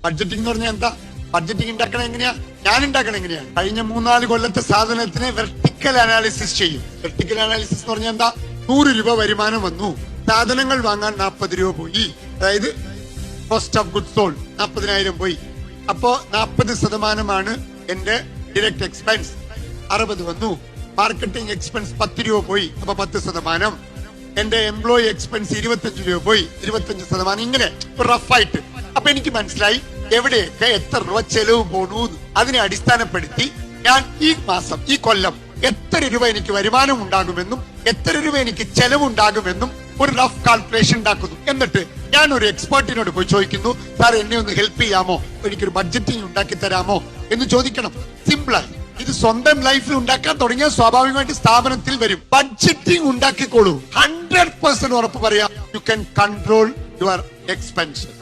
Budgeting എന്ന് പറഞ്ഞാൽ എന്താ? ബഡ്ജറ്റിംഗ് ഉണ്ടാക്കണം എങ്ങനെയാ? ഞാൻ ഉണ്ടാക്കണം എങ്ങനെയാ? കഴിഞ്ഞ 3-4 കൊല്ലത്തെ സാധനത്തിന് വെർട്ടിക്കൽ അനാലിസിസ് ചെയ്യും. വെർട്ടിക്കൽ അനാലിസിസ് എന്ന് പറഞ്ഞാൽ എന്താ? 100 രൂപ വരുമാനം വന്നു, സാധനങ്ങൾ വാങ്ങാൻ 40 രൂപ പോയി, അതായത് കോസ്റ്റ് ഓഫ് ഗുഡ്സ് സോൾഡ് 40,000 പോയി. അപ്പോ 40% എന്റെ ഡയറക്റ്റ് എക്സ്പെൻസ്. 60 വന്നു. മാർക്കറ്റിംഗ് എക്സ്പെൻസ് 10 രൂപ പോയി, അപ്പൊ 10%. എന്റെ എംപ്ലോയി എക്സ്പെൻസ് 25 രൂപ പോയി, 25%. ഇങ്ങനെ റഫായിട്ട്. അപ്പൊ എനിക്ക് മനസ്സിലായി എവിടെയൊക്കെ എത്ര രൂപ ചെലവ് പോണു. അതിനെ അടിസ്ഥാനപ്പെടുത്തി ഞാൻ ഈ മാസം, ഈ കൊല്ലം എത്ര രൂപ എനിക്ക് വരുമാനം ഉണ്ടാകുമെന്നും എത്ര രൂപ എനിക്ക് ചെലവുണ്ടാകുമെന്നും ഒരു റഫ് കാൽക്കുലേഷൻ ഉണ്ടാക്കുന്നു. എന്നിട്ട് ഞാൻ ഒരു എക്സ്പേർട്ടിനോട് പോയി ചോദിക്കുന്നു, സാർ എന്നെ ഒന്ന് ഹെൽപ്പ് ചെയ്യാമോ, എനിക്കൊരു ബഡ്ജറ്റിംഗ് ഉണ്ടാക്കി തരാമോ എന്ന് ചോദിക്കണം. സിമ്പിളായി. ഇത് സ്വന്തം ലൈഫിൽ ഉണ്ടാക്കാൻ തുടങ്ങിയ സ്വാഭാവികമായിട്ട് സ്ഥാപനത്തിൽ വരും. ബഡ്ജറ്റിംഗ് ഉണ്ടാക്കിക്കോളൂ. 100% ഉറപ്പ് പറയാം, you can control your expenses.